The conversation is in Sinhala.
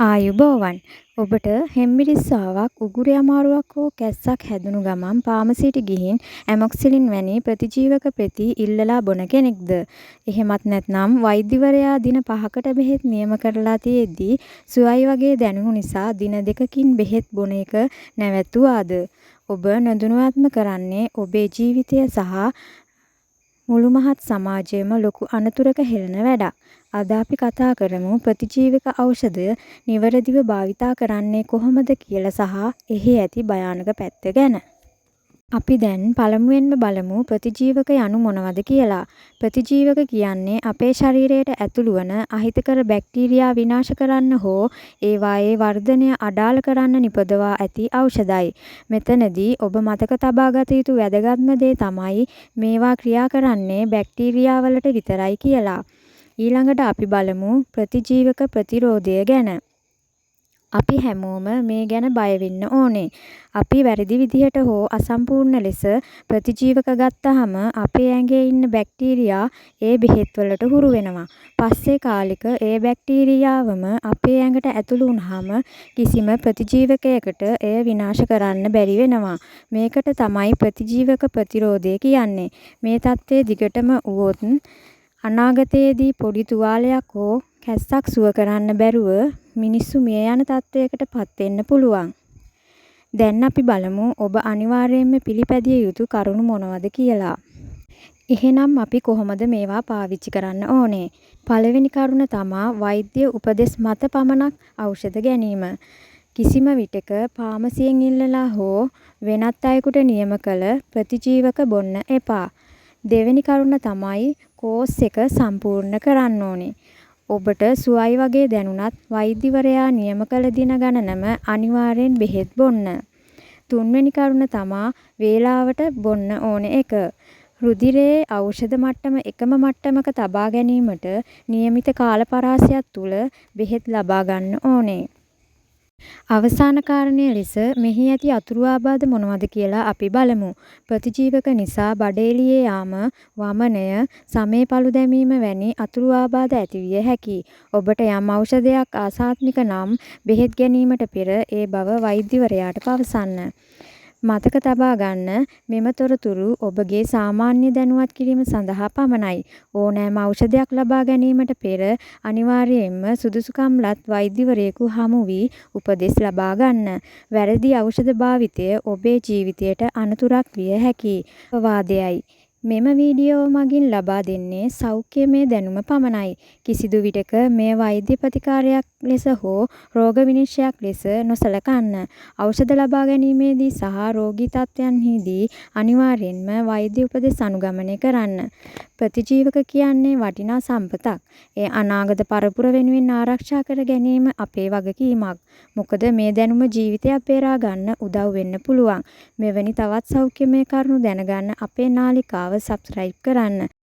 ආයුබෝවන්. ඔබට හෙම්බිරිස්සාවක් උගුරේ අමාරුවක් හෝ කැස්සක් හැදුණු ගමන් ෆාමසියට ගිහින් ඇමොක්සිලින් වැනි ප්‍රතිජීවක පෙති ඉල්ලලා බොන කෙනෙක්ද? එහෙමත් නැත්නම් වෛද්‍යවරයා දින 5කට බෙහෙත් නියම කරලා තියෙද්දී සුවයි වගේ දැනුණු නිසා දින 2කින් බෙහෙත් බොන එක නැවැත්තුවාද? ඔබ නොදැනුවත්ම කරන්නේ ඔබේ ජීවිතය සහ මුළු මහත් සමාජයම ලොකු අනතුරක හෙළන වැඩක්. අද අපි කතා කරමු ප්‍රතිජීවක ඖෂධ නිවැරදිව භාවිතා කරන්නේ කොහොමද කියලා සහ එහි ඇති භයානක පැත්ත ගැන. අපි දැන් පළමුවෙන්ම බලමු ප්‍රතිජීවක යනු මොනවද කියලා. ප්‍රතිජීවක කියන්නේ අපේ ශරීරයට ඇතුළු වන අහිතකර බැක්ටීරියා විනාශ කරන්න හෝ ඒවායේ වර්ධනය අඩාල කරන්න නිපදවා ඇති ඖෂධයි. මෙතනදී ඔබ මතක තබා ගත යුතු වැදගත්ම දේ තමයි මේවා ක්‍රියා කරන්නේ බැක්ටීරියා වලට විතරයි කියලා. ඊළඟට අපි බලමු ප්‍රතිජීවක ප්‍රතිරෝධය ගැන. අපි හැමෝම මේ ගැන බය වෙන්න ඕනේ. අපි වැරදි විදිහට හෝ අසම්පූර්ණ ලෙස ප්‍රතිජීවක ගත්තාම අපේ ඇඟේ ඉන්න බැක්ටීරියා ඒ බෙහෙත් වලට හුරු වෙනවා. පස්සේ කාලෙක ඒ බැක්ටීරියාවම අපේ ඇඟට ඇතුළු වුණාම කිසිම ප්‍රතිජීවකයකට එය විනාශ කරන්න බැරි වෙනවා. මේකට තමයි ප්‍රතිජීවක ප්‍රතිරෝධය කියන්නේ. මේ தත්ත්වය දිගටම වුවොත් අනාගතයේදී පොඩි තුවාලයක් හෝ කැස්සක් සුව කරන්න බැරුව මිනිස්සු මිය යන තත්ත්වයකට පත් වෙන්න පුළුවන්. දැන් අපි බලමු ඔබ අනිවාර්යයෙන්ම පිළිපැදිය යුතු කරුණු මොනවද කියලා. එහෙනම් අපි කොහොමද මේවා පාවිච්චි කරන්න ඕනේ? පළවෙනි කරුණ තමා වෛද්‍ය උපදෙස් මත පමණක් ඖෂධ ගැනීම. කිසිම විටක ෆාමසියෙන් ඉල්ලලා හෝ වෙනත් අයෙකුට නියම කළ ප්‍රතිජීවක බොන්න එපා. දෙවෙනි කරුණ තමයි කෝස් එක සම්පූර්ණ කරන්න ඕනේ. ඔබට සුවයි වගේ දැනුණත් වෛද්‍යවරයා නියම කළ දින ගණනම අනිවාර්යෙන් බෙහෙත් බොන්න. තුන්වෙනි කරුණ තමා වේලාවට බොන්න ඕන එක. රුධිරයේ ඖෂධ මට්ටම එකම මට්ටමක තබා ගැනීමට નિયમિત කාල පරාසයක් තුල බෙහෙත් ලබා ගන්න ඕනේ. අවසාන කාරණය ලෙස මෙහි ඇති අතුරු ආබාධ මොනවද කියලා අපි බලමු. ප්‍රතිජීවක නිසා බඩ එළියේ යාම, වමනය, සමේ පළු දැමීම වැනි අතුරු ආබාධ ඇතිවිය හැකියි. ඔබට යම් ඖෂධයක් ආසාත්මික නම් බෙහෙත් ගැනීමට පෙර ඒ බව වෛද්‍යවරයාට පවසන්න. මතක තබා ගන්න මෙම තොරතුරු ඔබගේ සාමාන්‍ය දැනුවත් කිරීම සඳහා පමණයි. ඕනෑම ඖෂධයක් ලබා ගැනීමට පෙර අනිවාර්යයෙන්ම සුදුසුකම්ලත් වෛද්‍යවරයෙකු හමු වී උපදෙස් ලබා ගන්න. වැරදි ඖෂධ භාවිතය ඔබේ ජීවිතයට අනතුරක් විය හැකියි. වාදයයි. මෙම වීඩියෝ මගින් ලබා දෙන්නේ සෞඛ්‍යමය දැනුම පමණයි. කිසිදු විටක මෙය වෛද්‍ය ප්‍රතිකාරයක් ලෙස හෝ රෝග විනිශ්චයක් ලෙස නොසලකන්න. ඖෂධ ලබා ගැනීමේදී සහ රෝගී තත්ත්වයන්හිදී අනිවාර්යෙන්ම වෛද්‍ය උපදෙස් අනුගමනය කරන්න. ප්‍රතිජීවක කියන්නේ වටිනා සම්පතක්. ඒ අනාගත පරපුර වෙනුවෙන් ආරක්ෂා කර ගැනීම අපේ වගකීමක්. මොකද මේ දැනුම ජීවිතයක් බේරා ගන්න උදව් වෙන්න පුළුවන්. මෙවැනි තවත් සෞඛ්‍යමය කරුණු දැනගන්න අපේ නාලිකාව සබ්ස්ක්‍රයිබ් කරන්න.